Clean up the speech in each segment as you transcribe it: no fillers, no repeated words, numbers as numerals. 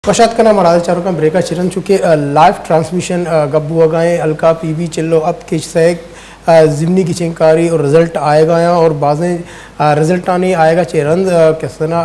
पश्चात का नाम अड़ाल चारों का ब्रेका चिरन चुके लाइव ट्रांसमिशन गब्बू अगाएँ अलका पीबी चिल्लो अब किच से ज़िमनी की चिंकारी और रिज़ल्ट आएगा यहाँ और बाज़ें रिज़ल्ट आने आएगा चेरंद कैसे ना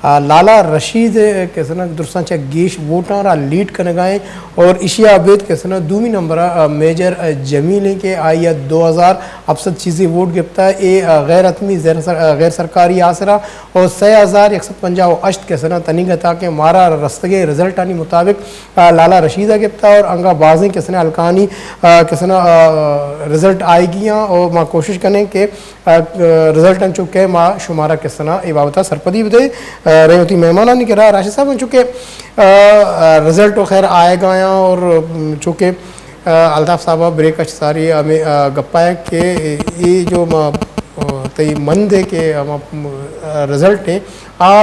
लाला रशीद कैसे ना दुरसा चे गेश वोटारा लीड करने गए और इशिया अबेद कैसे ना दूमी नंबर मेजर जमील के आया 2000 अफसद चीज़ें वोट गिफ्ता है ए गैर अतमी गैर सरकारी आसरा और 6150 अश्त कैसे ना तनिक ताकि मारा रस्तगे रिज़ल्ट आनी मुताबिक लाला रशीदा गिफ्ता और अंगा बाज़ें कैसे ना अलकानी कैसे ना रिज़ल्ट आएगी और माँ कोशिश करें कि रिज़ल्ट अन चुके माँ शुमारा किस तरह ये बाबता सरपदी बदे रही होती मेहमान नहीं करा राशिद साहब चूँकि रिज़ल्ट तो खैर आएगा यहाँ और चूँकि अल्ताफ़ साहब ब्रेक अच्छी सारी हमें गप्पा है कि ये जो तई मंद है कि रिज़ल्ट है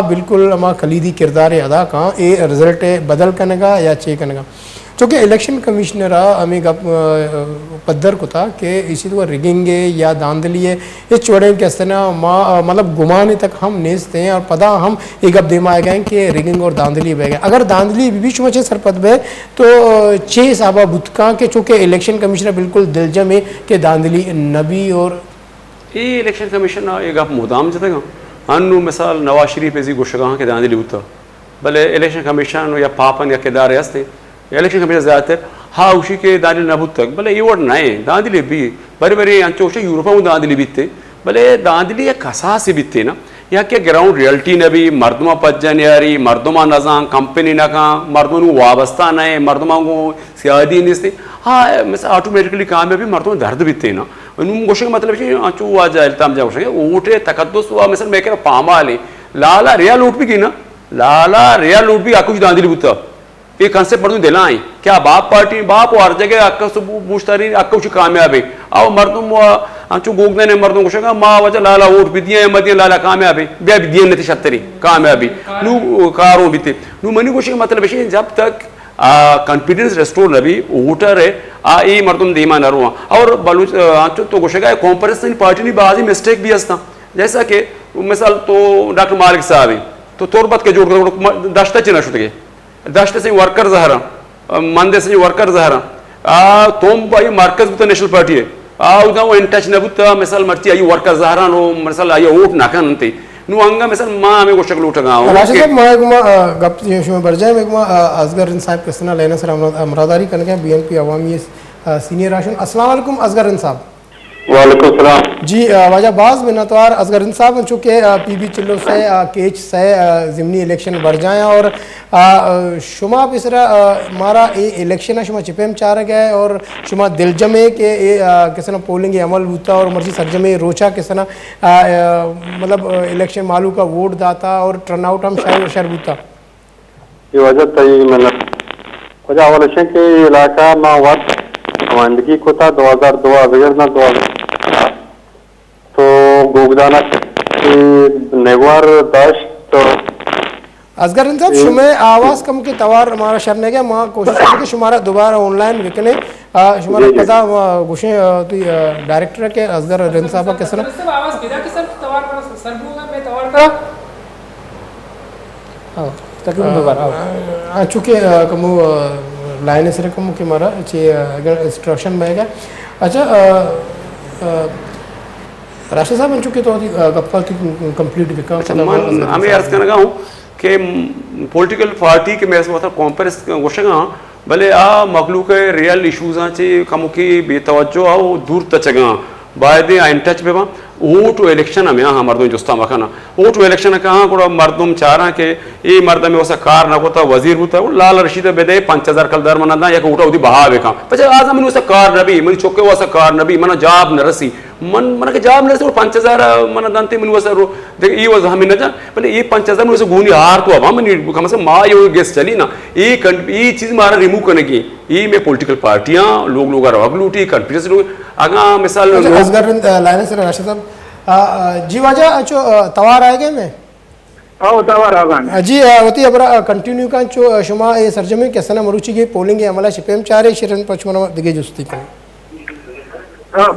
बिल्कुल हम कलीदी किरदार अदा कहाँ ये रिज़ल्ट बदल करने का या चे करने का चूँकि इलेक्शन कमिश्नर हमें पद्धर को था कि इसी तो रिगिंग या धांधली है ये चौड़े कैसे ना माँ मतलब गुमाने तक हम नेचते हैं और पता हम एक अब दिमाग गए कि रिगिंग और धांधली बह गए अगर धांधली बीच में सरपत बह तो 6 साहबा बुतका के चूँकि इलेक्शन कमिश्नर बिल्कुल दिलजम है कि धांधली नबी और ये इलेक्शन कमीशन एक आप मुदाम जतेगा अनु मिसाल नवाज शरीफ ऐसी गुशगा के दांधली बुता भले इलेक्शन कमीशन या पापन या केदार हस्ते इलेक्शन कमीशन ज़्यादातर हाँ उसी के दांधली नबूत तक भले ये वोट नए दांधली भी बड़े बड़े अंचों यूरोप में दांधली बीतते भले दांधली एक कसा से बीतते ना यहाँ के ग्राउंड रियल्टी नबी मर्दमा पज्जन यारी मर्दमा नज़ाम कंपनी नका मर्दों वाबस्ता नए मर्दमा को सियादी निस्ते हाँ मिस ऑटोमेटिकली काम है भी मर्दों दर्द बीतते ना गोशे मतलब अचू आ जाए तम जाओ ऊटे तकद्दुस हुआ मिसल मैं कह पामा ले लाला रिया लूट भी की ना लाला रिया लूट भी आकुछ दांधली बुता ये कंसेप्ट मर्दों दिला आई क्या बाप पार्टी बाप और हर जगह अक्का से पूछता रही अक्का कुछ कामयाब है आओ मर्दों अंचू गोगने ने मर्दों को माँ वजह लाला वोट भी दिए मदिया लाला कामयाब है ब्या भी दिए नहीं शतरी कामयाबी नू कारों भी थे नू मनी कुछ मतलब है जब तक कॉन्फिडेंस रेस्टोर नबी वोटर है ये मर्दों दीमा न रुआ और बलूच अंचू तो गोशेगा कॉम्परेसन पार्टी ने बाजी मिस्टेक भी हस्ता जैसा कि मिसाल तो डॉक्टर मालिक साहब है तो तोरबत के जोड़ कर दश्ता चिना शुतगे दश्त से वर्कर जहरा मंदे से वर्कर जहरा तोम भाई मरकज बुता नेशनल पार्टी है उदा वो इन टच नबुता मिसाल मर्ची आई वर्कर जहरा नो मिसाल आई वोट नाका नंते नु अंगा मिसाल मां हमें गोशक लूटगा राशिद साहब मैं गुमा गप जो बर जाए मैं गुमा असगर साहब किसना लेना सर अमरादारी करने के बीएनपी अवामी सीनियर राशन अस्सलाम वालेकुम असगर साहब वालेकुम सलाम जी वजहबाज मिन्नतवार असगर साहब चूँकि पीबी चिल्लो से केच से ज़िमनी इलेक्शन बढ़ जाए और शुमा पिसरा मारा ये इलेक्शन शुमा चिपेम चार गए और शुमा दिलजमे के किस ना पोलिंग अमल होता और मर्जी सरजमे रोचा किस ना मतलब इलेक्शन मालू का वोट दाता और टर्नआउट हम शहर होता ये वजह तय मतलब वजह अवल के इलाका में वक्त नुमाइंदगी को था 2002 अगस्त ना 2000 तो गोगदाना नेगवार दाश तो असगर साहब शुमे आवाज़ कम के तवार हमारा शरने गया माँ कोशिश करें कि शुमारा दोबारा ऑनलाइन विकने शुमारा पता गुशे तो डायरेक्टर के असगर रिन साहब के सर आवाज़ बिदा के सर तवार पर सर दूंगा मैं तवार करा हाँ तकरीबन दोबारा चूँकि कमु लाइन से कम के मारा अच्छे अगर इंस्ट्रक्शन में गया अच्छा राशिद साहब चुके तो गप्पा कंप्लीट विका हमें अर्ज करना हूँ कि पॉलिटिकल पार्टी के मेरे मतलब कॉम्प्रेस गोशगा भले मखलूक रियल इशूज़ कमु की बेतवज्जो आओ दूर तचगा बाद इन टच पे वहाँ वोट इलेक्शन में हाँ मर्दों जुस्ता मखाना वोट इलेक्शन कहाँ को मर्दों चाह रहा के ये मर्द में वैसा कार ना होता वजीर होता वो लाल रशीद बेदे 5000 कलदार मना था या उठा उठी बहा बेका पचा आज मैंने वैसा कार नबी मैंने चौके वैसा कार नबी मना जाब न रसी मन के जाब न रसी 5000 मना दानते मैंने वैसा देख ये वजह हमें न जा पहले ये 5000 में वैसे गुनी हार तो अब मैंने कम से माँ ये गेस चली ना ये चीज़ मारा रिमूव करने की ये में पॉलिटिकल पार्टियाँ लोग लूटी कॉन्फिडेंस लोग आगा मिसाल लाइन से राशिद साहब जी वजह जो तवार आएगा मैं जी होती अब कंटिन्यू का जो शुमा ये सरजमी कैसा ना मरुचि की पोलिंग अमला शिपेम चारे शिरन पचमन दिगे जुस्ती का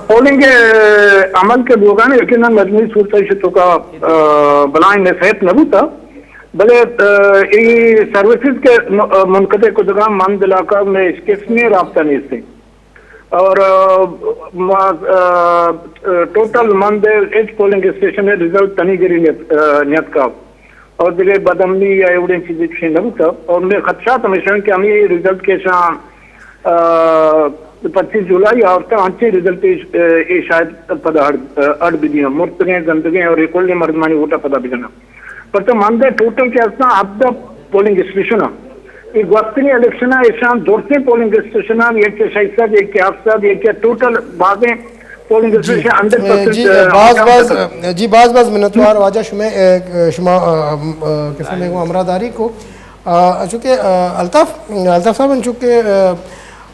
पोलिंग अमल के बोगाने यकीन मजमूई सूरत का बलाइन सेहत न था भले सर्विसेज के मुनक़ते कुदगाम मंद इलाका में इसके राब्ता नहीं थे और टोटल मंद एच पोलिंग स्टेशन में रिजल्ट तनीगिरी नियत का और दिले बदमनी या एवढे चीजें न था और मैं खदशात हमेशा कि हमें रिजल्ट के साथ 25 जुलाई और अच्छे रिजल्ट शायद पदा अड़ भी मुर्तगे गंदगे और एक मर्दमानी वोटा पदा भी पर तो मान दे टोटल के अब द पोलिंग स्टेशन ಈ ವಕ್ತಿನ ಎಲೆಕ್ಷನ್ ಇಶಾನ್ ದೊರ್ತೆ ಪೋಲಿಂಗ್ ಸ್ಟೇಷನ್ ಏಕೆ ಶೈಸಾದ್ ಏಕೆ ಆಫ್ಸಾದ್ ಏಕೆ ಟೋಟल बागे पोलिंग स्टेशन 100% जी बाज मिन्नतवार वाजा शुमे शुमा किस्म में अमरादारी को चूँकि अल्ताफ साहब चूँकि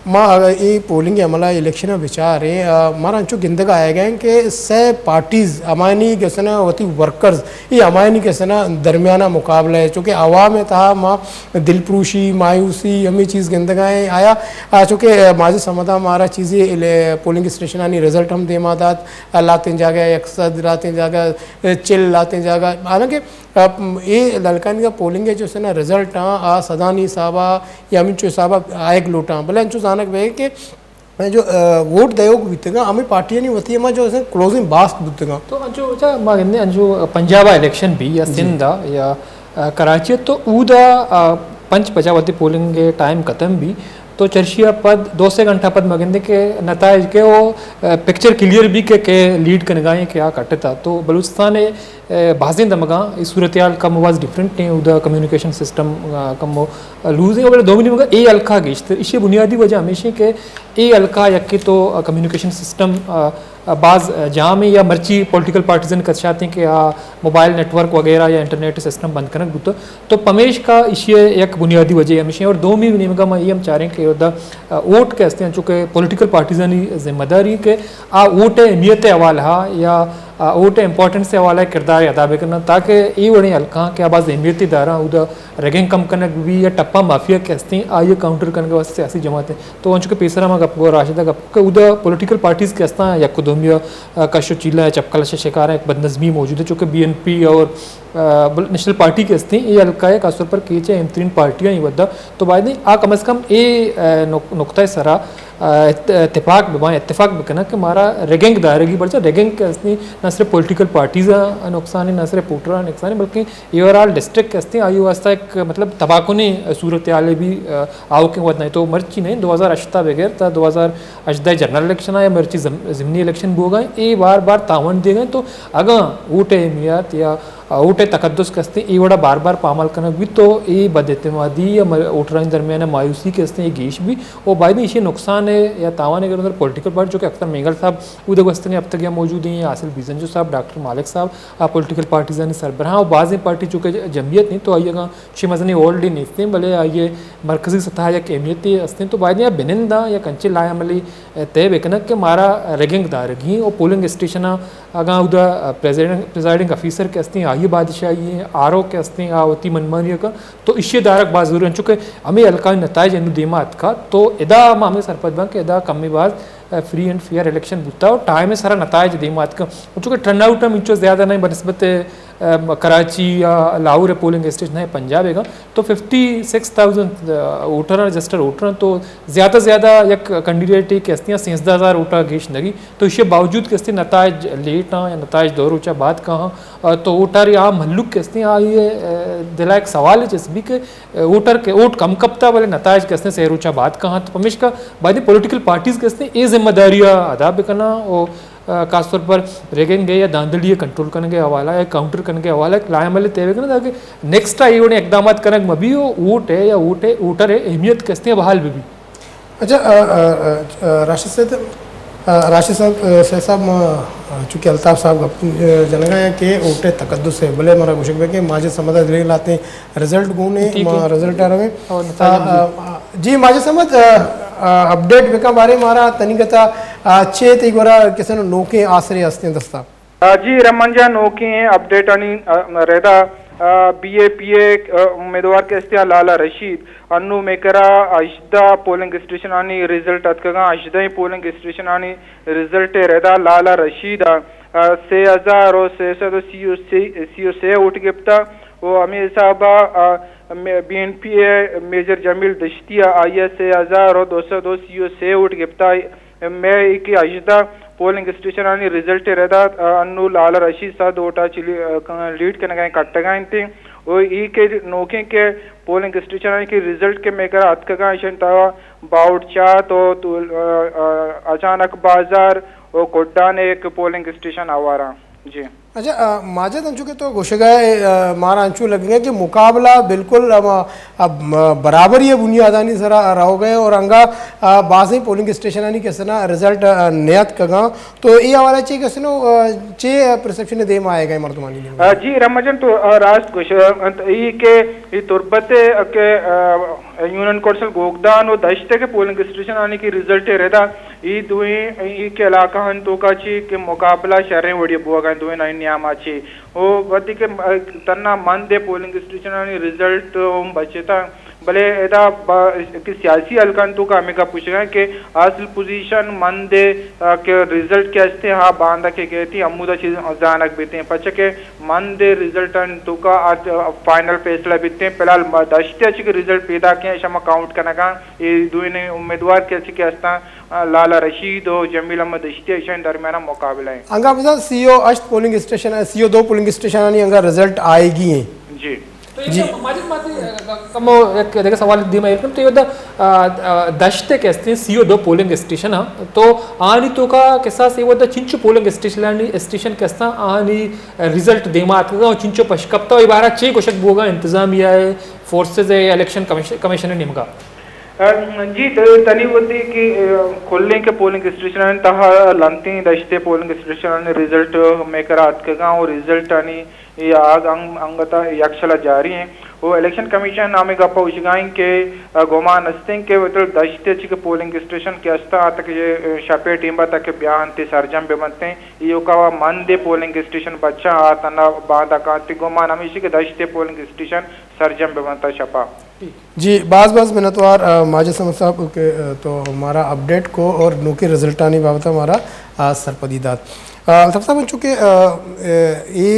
माँ ये पोलिंग अमला इलेक्शन विचार है मारा अंचु गिंदगा आए गए कि से पार्टीज़ अमायनी के सना होती वर्कर्स ये अमायनी के सना दरमियाना मुकाबला है चूँकि आवाम में था माँ दिलप्रूशी मायूसी हमें चीज़ गिंदगाएँ आया चूँकि माजी समदा मारा चीज़ें पोलिंग स्टेशन आनी रिजल्ट हम दे मादात लाते जागा यकसद लाते जागा चिल लाते जागा हालांकि ये ललकानी का पोलिंग है जो से ना रिजल्ट आ सदानी साहबा या अमित साहबा आयक लूटा भले अंचु जानक वे कि जो वोट दयोग बीतेगा हमें पार्टियां नहीं होती है जो क्लोजिंग बास्क बीतेगा तो अंजो अच्छा मागने अंजो पंजाब इलेक्शन भी या सिंध या कराची तो ऊदा पंच पचावती पोलिंग के टाइम खत्म भी तो चर्चिया पद 2 से घंटा पद मगंदे के नताज के वो पिक्चर क्लियर भी के लीड कनगाएं क्या कटता तो बलूचिस्तान बाजिंद मगा इस सूरत हाल कम वाज डिफरेंट नहीं उधर कम्युनिकेशन सिस्टम कम लूज है और दो मिनट मगा ए अलका गिश्त इसे बुनियादी वजह हमेशा के ए अलका यक्की तो कम्युनिकेशन सिस्टम बाज़ जहाँ में या मर्ची पॉलिटिकल पार्टीजन कर चाहते हैं कि मोबाइल नेटवर्क वगैरह या इंटरनेट सिस्टम बंद करना बुतो तो पमेश का इशे एक बुनियादी वजह हमेशा और दो में नियमगा मैं ये हम चाह रहे हैं कि वोट के हस्ते चूँकि पॉलिटिकल पार्टीजन की जिम्मेदारी के वोट अहमियत हवाला या वोट इंपॉर्टेंस से हवाला किरदार अदा करना ताकि ये बड़े हल्का के आबाज अहमियती दारा उधर रैगिंग कम करने भी या टप्पा माफिया के हस्ते आइए काउंटर करने के वास्ते सियासी जमातें तो चूँकि पेसरा में गप राशिदा गप उधर पॉलिटिकल पार्टीज़ के हस्ता या कुदुमिया कशो चीला चपकल से शिकार है एक बदनज़मी मौजूद है चूँकि BNP और नेशनल पार्टी के हस्ते ये हल्का है खासतौर पर कीचे एम3 पार्टियाँ ही वदा तो बाद कम अज़ कम ये नुक्ता सरा इत्तेफाक बिकना कि हमारा रेगिंग दायरेगी बढ़ रेगिंग के हस्ती न सिर्फ पॉलिटिकल पार्टीज़ नुकसान है न सिर्फ वोटर नुकसान है बल्कि ओवरऑल डिस्ट्रिक्ट के हस्ती आयु वास्ता एक मतलब तबाकुनी सूरत हाल भी आओ के वद नहीं तो मर्ची नहीं 2008 बगैर था 2008 जनरल इलेक्शन आया मर्ची ज़िमनी इलेक्शन बो गए ये बार तावन दिए गए तो अगर वोट अहमियत या वोट तकद्दुस के हस्ते ये बड़ा बार पामल करना भी तो ये बदएतमादी या वोटर दरमियान मायूसी के हस्ते ये गेश भी और बाद में इसे नुकसान है या तावान है अगर पॉलिटिकल पार्टी जो कि अख्तर मेंगल साहब उधर वस्ते अब तक यहाँ मौजूद हैं आसिल बिजंजो साहब डॉक्टर मालिक साहब पॉलिटिकल पार्टीज़ सरबराह और बाज़ पार्टी चूँकि जमीयत नहीं तो आइएगा शे मजनी ओल्ड नहीं थे भले आइए मरकजी सतह या अहमियत हस्ते तो बाद में बिनिंदा या कंचे लाया अमली तय बेकनक के मारा रेगिंग दारगी और पोलिंग स्टेशन अगर उधर प्रेसिडेंट ऑफिसर के हस्ते आइए बादशाही RO के हस्ते आवती मनमानी का तो इश्य दारक बात जरूर चूँकि हमें अलका नतज देमात का तो इदा हमें सरपत बन के इदा कमी बाज फ्री एंड फेयर इलेक्शन बुता और टाइम में सारा नतज देमात का चूँकि टर्नआउट हम इंचो ज़्यादा नहीं बनस्बत कराची या लाहौर पोलिंग स्टेशन है पंजाब है तो 56,000 वोटर रजिस्टर वोटर तो ज़्यादा से ज़्यादा एक कैंडिडेट की हस्तियाँ 16,000 वोटर गेश नगी तो इसके बावजूद के हस्ती नताज लेट या नताज दौर ऊँचा बात कहाँ तो वोटर या मल्लुक के हस्तियाँ ये दिला एक सवाल है जिस भी के वोटर के वोट कम कपता वाले नताज के हस्ते शहर ऊँचा बात कहाँ तो हमेशा का बाद पॉलिटिकल पार्टीज़ के हस्ते ये जिम्मेदारियाँ अदा भी करना और खासतौर पर रेगिंग या धांधली कंट्रोल करने के हवाला या काउंटर करने के हवाला लाया मल्ले तय करना ताकि नेक्स्ट आई उन्हें इकदाम करने मभी हो वोट है या वोटर है अहमियत कैसे बहाल भी अच्छा राशिद साहब चूँकि अल्ताफ़ साहब जनगा है कि वोटे तकद्दुस है भले हमारा गुशक है कि माजे समझ दिले लाते रिजल्ट गुने रिजल्ट आ रहे जी माजे समझ अपडेट बेका बारे मारा तनिकता अच्छे तीगोरा किसन नोके आसरे हस्ते दस्ता जी रमंजा नोके अपडेट आणि रेदा BAPA उमेदवार के असते लाला रशीद अन्नू मेकरा अजदा पोलिंग स्टेशन आणि रिजल्ट अतकगा अजदा पोलिंग स्टेशन आणि रिजल्ट रेदा लाला रशीद 3600 सीओ से उठ गिफ्ता वो अमीर साहबा BNP मेजर जमील दश्तिया आया 6202 सीओ से उठ गिफ्ता मैं एक अजदा पोलिंग स्टेशन आणि रिजल्ट रेदा अन्नू लाला रशीद साद ओटा चिली लीड करने कट्टगा इंते वो ई के नोके के पोलिंग स्टेशन आणि के रिजल्ट के मेकर अतकगा इशन तवा बाउडचा तो अचानक बाजार वो कोड्डान एक पोलिंग स्टेशन आवारा जी। अच्छा माजिद अंशु के तो गोशगाए मारा अंशु लगेंगे कि मुकाबला बिल्कुल बराबर ये बुनियादानी जरा रहो गए और अंगा बाज़ी पोलिंग स्टेशन आनी कैसे ना रिजल्ट नियत कगा तो ये हवाला चे कैसे ना चे परसेप्शन दे में आएगा मर्दमानी जी रमजन तो राष्ट्र गोश ई के ई तुरबते के यूनियन कौंसिल गोगदान और दश्ते के पोलिंग स्टेशन आने की रिजल्ट रहता ई दुई ई के इलाका हन तो का ची के मुकाबला शहरें वड़ी बुआ गए दुई नाइन नियामाची वो बदी के तन्ना मन दे पोलिंग स्टेशन आने रिजल्ट बचेता भले एदा कि सियासी हलकान तो का हमें का पूछ रहे हैं कि असल पोजीशन मन दे के रिजल्ट के अस्ते हाँ बांधा के गए थी अमूदा चीज जानक बीते हैं पचे के मन दे रिजल्ट तो का आज फाइनल फैसला बीते हैं फिलहाल दश्ते अच्छी के रिजल्ट पैदा किए शमा काउंट करने का ये दुई ने उम्मीदवार के अच्छी के अस्ता लाला रशीद और जमील अहमद दश्ते इशन दरमियाना मुकाबला है अंगा बता सीओ अष्ट polling station CO 2 polling station आनी अंगा रिजल्ट आएगी हैं जी जी माजिद कम एक देखा सवाल दिमा एक तो ये दश्ते के अस्ते सीओ 2 पोलिंग स्टेशन तो आनी तो का कैसा से वो चिंचो पोलिंग स्टेशन के अस्ता आनी रिजल्ट देमा का चिंचो पशकप्ता इबारा चे कोशक बोगा इंतजामिया है फोर्सेस है इलेक्शन कमीशन निमगा जी तनी होती कि खुलने के पोलिंग स्टेशन तहा लंती दश्ते पोलिंग स्टेशन रिजल्ट मेकर अतकगा और रिजल्ट आणि आग अंगता यक्षला जारी है वो इलेक्शन कमीशन नामे गप्पा उशगाइन के गोमा नस्तिंग के मतलब दश्ते के पोलिंग स्टेशन के अस्ता तक ये शपे टीम तक बयान ते सरजम बे बनते हैं यो का मन दे पोलिंग स्टेशन बच्चा तना बांधा का गोमा नामी के दश्ते पोलिंग स्टेशन सरजम बे बनता छपा जी बाज़ मिनतवार माजिद समद साहब के तो हमारा अपडेट को और नौकरी रिजल्ट आने बाबत हमारा सरपदीदात सबसे बन चुके ये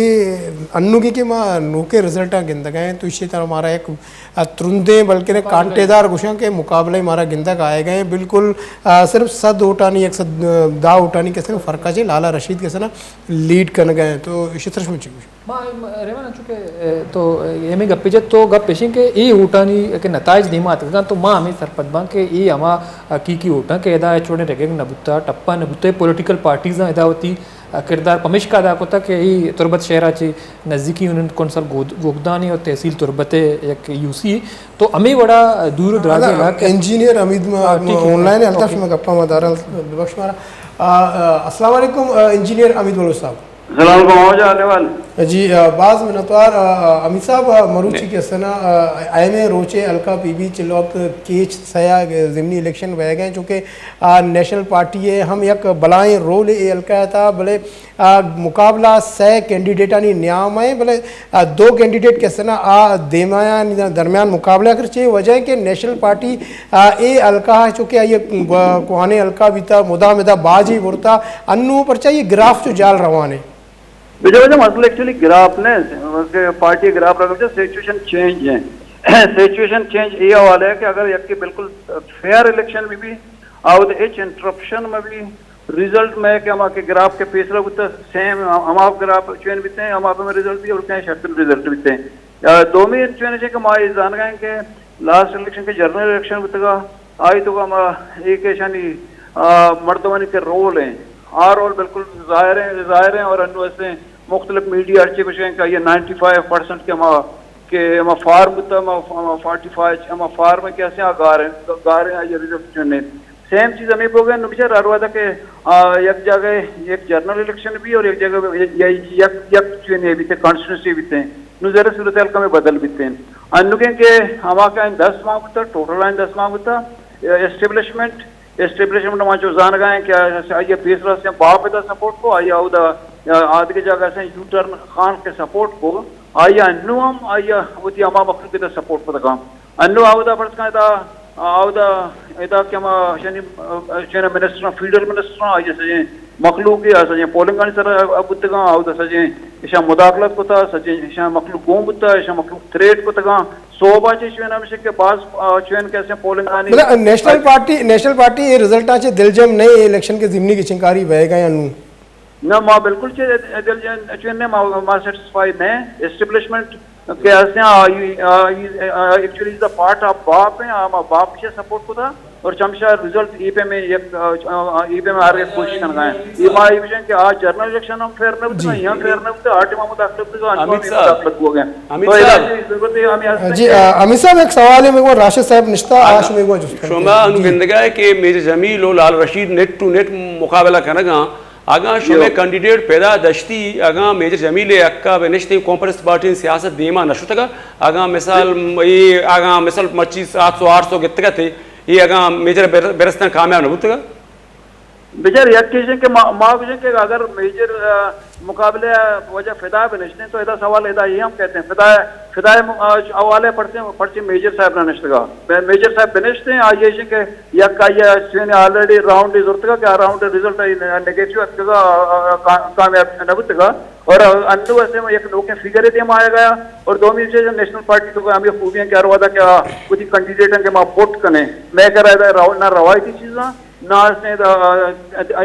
अन्नू के माँ नौके रिजल्ट गिंदक हैं तो इसी तरह हमारा एक तुरंदे बल्कि ने कांटेदार गुशा के मुकाबले हमारा गिंदक आए गए बिल्कुल सिर्फ सद उठानी एक सद दा उठानी कैसे ना फ़र्क है लाला रशीद कैसे ना लीड कर गए तो इसी तरह में चाहिए माँ रेवान चुके तो ये में गप्पे जब तो गप पेशिंग के ये उठानी के नताज धीमा आते तो माँ हमें सरपदबा के ये हमा की उठा के एदा छोड़े रेगेंग नबुता टप्पा नबुते पॉलिटिकल पार्टीज एदा होती किरदार पमिश का अदा होता कि ही तुरबत शहराची नज़दीकी यूनियन कौंसल गोगदानी और तहसील तुरबते एक यूसी तो अमी बड़ा दूर दराज इलाके इंजीनियर अमीद ऑनलाइन अल्ताफ में गप्पा मदारा बख्श मारा अस्सलाम वालेकुम इंजीनियर अमीद बोलो साहब जी बाज़ मिनतवार अमित साहब मरूची के सना आए में रोचे अलका पीबी चिल्लोक केच सया ज़िमनी इलेक्शन बह गए चूँकि नेशनल पार्टी है हम एक बलाएँ रोल ये अलका था भले मुकाबला 6 कैंडिडेट आनी न्याम है भले 2 कैंडिडेट के सना देमाया दरमियान मुकाबला कर चाहिए वजह कि नेशनल पार्टी ये अलका है चूँकि ये कुहाने अलका भी था मुदा बाजी बुरता अन्नू पर चाहिए ग्राफ जो जाल रवाने वजह मसला एक्चुअली ग्राफ ने पार्टी ग्राफ रखा सिचुएशन चेंज है सिचुएशन चेंज ये हवाला है कि अगर यकी बिल्कुल फेयर इलेक्शन में भी आउट एच इंटरप्शन में भी रिजल्ट में कि हमारे ग्राफ के फैसला होता सेम हम आप ग्राफ चुन बीते हैं हम आप में रिजल्ट भी और क्या शक्ल रिजल्ट बीते हैं दो में चुने के हमारे जान गए कि लास्ट इलेक्शन के जनरल इलेक्शन बीतेगा आई तो हमारा एक ऐसा मर्दवानी के रोल हैं रोल बिल्कुल ज़ाहिर है और अन्य से मुख्तलिफ मीडिया अच्छे कुछ हैं कि ये 95% के हम फार्म होता 45 हम फार्म में कैसे गा रहे हैं ये रिजल्ट चुनने सेम चीज़ हमें हो गया नुकसान रहा था कि एक जगह एक जनरल इलेक्शन भी और एक जगह एक चुने भी थे कॉन्स्टिट्यूंसी भी थे नुजर सूरत हल्का में बदल भी थे अनुके के हमारा 10 मांग होता टोटल 10 मांग होता एस्टेब्लिशमेंट में जो जान गए क्या आइए फैसला से बाप सपोर्ट को आइए आद की जगह से यू टर्न खान के सपोर्ट को आया नुम आया उती अमा मखलूक के सपोर्ट पता अन्नु आवदा फर्ज का आवदा इदा क्या Shani Shani minister feeder minister आया सजे मखलूक के सजे पोलिंग का सर अबुतगा आवदा सजे इशा मुदाखलत को था सजे इशा मखलूक गोम बुता इशा मखलूक थ्रेट को तगा सोबा चेशन हमसे के बास चेन कैसे पोलिंग आनी मतलब नेशनल पार्टी ये रिजल्ट आचे दिलजम नए इलेक्शन के जिमनी की चिंकारी बहेगा या नू ना माँ बिल्कुल चेन ने माँ सेटिस्फाइड ने एस्टेब्लिशमेंट के actually is the part of बाप है हम बाप से सपोर्ट को था और चमशा रिजल्ट ईपे में ईपे में आर कोशिश करना है ये माँ ये विषय कि आज जर्नल इलेक्शन हम फेयर में उतना यहाँ फेयर में उतना आठ मामूद अखलत को अखलत हो गया तो जरूरत है हमें जी अमित साहब एक सवाल है मेरे को राशिद साहब निश्ता आज मेरे को शोमा अनुगंदगा है कि मेजर जमील और लाल रशीद नेट टू नेट मुकाबला करना आगा शुमे कैंडिडेट पैदा दश्ती आगा मेजर जमील अक्का बेनिश्ती कॉम्प्रेस पार्टी सियासत दीमा नशुतगा आगा मिसाल ये आगा मिसाल 25 800 800 कितने थे ये आगा मेजर बेरस्तान कामयाब नबुतगा बेचार एक चीज़ के माँ विजय के अगर मेजर मुकाबले वजह फिदा बनिश्ते तो इधर सवाल इधर ये हम कहते हैं फिदाए हवाले पढ़ते मेजर साहब ना निश्तगा मेजर साहब बनिश्ते हैं आज ये के या का ये ऑलरेडी राउंड इज़ क्या राउंड रिजल्ट नेगेटिव कामयाब नबुतगा और अंदर वैसे में एक लोग के फिगर थे आया गया और दो मिनट नेशनल पार्टी तो हमें खूबियाँ क्या रहा था क्या कुछ कैंडिडेट के माँ वोट करने मैं कह रहा था ना रवायती चीज़ा ना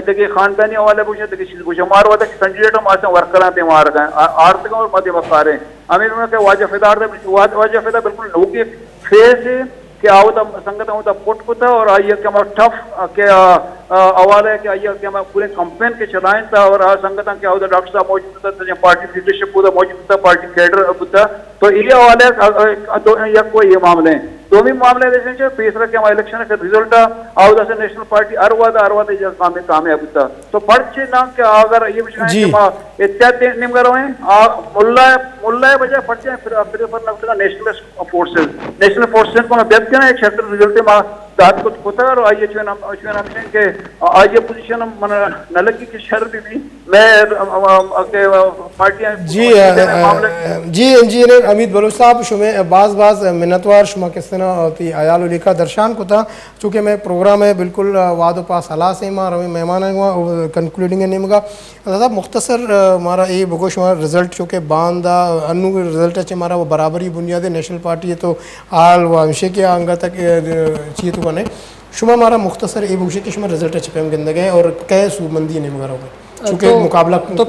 देखिए खानदानी हवाले पूछे देखिए चीज पूछे मार हुआ था कैंडिडेट हम आज वर्कर पे मार गए आर्थिक और मध्य वकार है हमें वाजा फिदा बिल्कुल लोग फेस है कि आवता संगत आवता पुट पुता और आइए कि हमारा टफ के अवाल है कि आइए कि हम पूरे कंपेन के चलाएं था और संगत के आवता डॉक्टर साहब मौजूद था पार्टी लीडरशिप पूरा मौजूद था पार्टी कैडर पुता तो ये हवाले या कोई ये मामले हैं दो भी मामले देखें तीसरा के हमारे इलेक्शन का रिजल्ट आवदा से नेशनल पार्टी अरवादा कामयाब होता तो फर्क ना क्या अगर ये विषय इत्यादि निम करो मुल्ला बजाय फर्क फिर लगता नेशनल फोर्सेस को व्यक्ति ना एक क्षेत्र रिजल्ट दाद को होता है और आइए के आइए पोजीशन मन नलकी की शर भी मैं पार्टियां जी इंजीनियर अमित बलूच साहब शुमे बाज मिन्नतवार शुमा किस तरह आयाल लिखा दर्शान को था चूँकि मैं प्रोग्राम है बिल्कुल वादो पास हला से मार मेहमान हुआ कंक्लूडिंग नेम का दादा मुख्तसर हमारा ये बगो शुमा रिजल्ट चूँकि बांदा अन्नू रिजल्ट अच्छे हमारा वो बराबरी बुनियादी नेशनल पार्टी है तो हाल वो हमेशा के अंगा तक चाहिए तो बने शुमा हमारा मुख्तसर ये बगोशे के शुमा रिजल्ट अच्छे पे हम गिंद गए और कै सूबंदी नेम करा चूँकि मुकाबला तो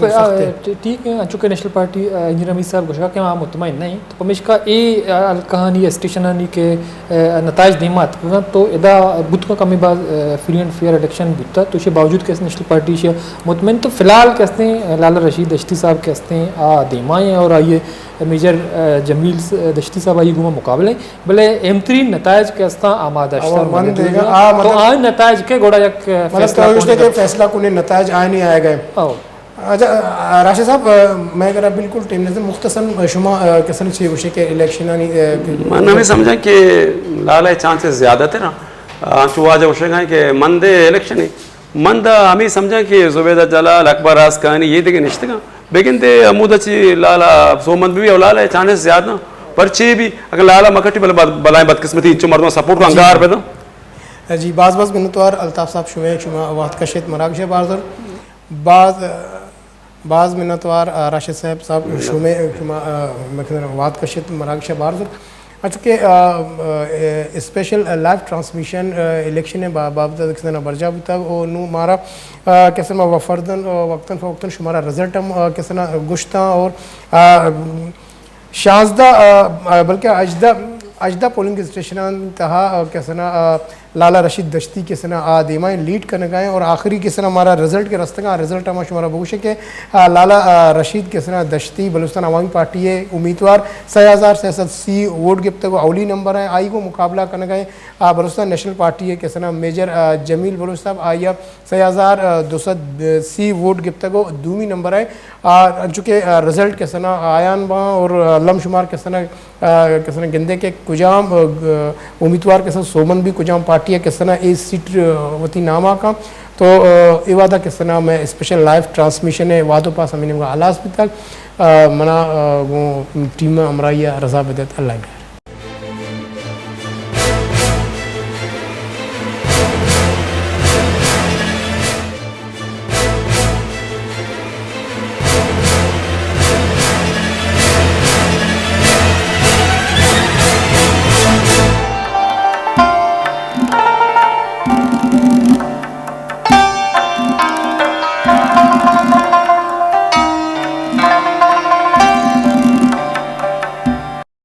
ठीक है चूँकि नेशनल पार्टी इंजीनियर अमीर साहब गुशा के वहाँ मुतमईन नहीं तो पमिश का ए कहानी स्टेशन के नताज दीमात तो इदा बुत का कमी बाज फ्री एंड फेयर इलेक्शन बुता तो इसके बावजूद कैसे नेशनल पार्टी से मुतमईन तो फिलहाल कैसे लाला रशीद दश्ती साहब कैसे दीमाएँ और आइए मेजर जमील दश्ती साहब आई गुमा मुकाबले भले एमतरीन नताज कैसा आमादा तो आज नताज के गोड़ा फैसला को नताज आए नहीं आए गए अच्छा राशिद साहब मैं अगर बिल्कुल टीम ने मुख्तसर शुमा किसन छे उसे के इलेक्शन मन हमें समझा कि लाला चांसेस ज़्यादा थे ना चुवाजा उसे कहें कि मंदे इलेक्शन है मंद हमें समझा कि जुबैदा जलाल अकबर आस कहानी ये देखे निश्चित का लेकिन ते अमूद अच्छी लाला सोमंद भी और लाला चांसेस ज़्यादा पर्चे भी अगर लाला मकटी बलाएं बदकिस्मती इच्चो मर्दों सपोर्ट को अंगार पे तो जी बाज मिनतवार अल्ताफ साहब शुमे शुमा वाद कशित मराकशे बाज बाज मिनतवार राशिद साहब शुमे शुमा वाद कशित मराकशे बारजर चूँकि स्पेशल लाइव ट्रांसमिशन इलेक्शन बाबत बरजा बुता और नू मारा कैसे वफरदन वक्तन फ़वक्तन शुमारा रिजल्ट हम कैसे गुश्ता और शाजदा बल्कि अजदा पोलिंग स्टेशन तहा कैसे लाला रशीद दश्ती किस दीमाएँ लीड करने गए और आखिरी किस हमारा रिजल्ट के रस्ते का रिजल्ट हम शुमारा बहुशे के लाला रशीद किस दश्ती बलूचिस्तान अवामी पार्टी है उम्मीदवार 6080 वोट गिफ्त को अवली नंबर है आई को मुकाबला करने गए बलूचिस्तान नेशनल पार्टी है किस मेजर जमील बलूच साहब आइया 6280 वोट गिफ्त को दूमी नंबर है चूँकि रिजल्ट किस आयान बा और लमशुमार किस गिंदे के कुजाम उम्मीदवार के सोमन भी कुजाम पार्टी पार्टी किस तरह इस सीट वती नामा का तो ये वादा किस तरह मैं स्पेशल लाइव ट्रांसमिशन है वादो पास अमीन आलास भी तक मना वो टीम अमराइया रजा बिदत अल्लाह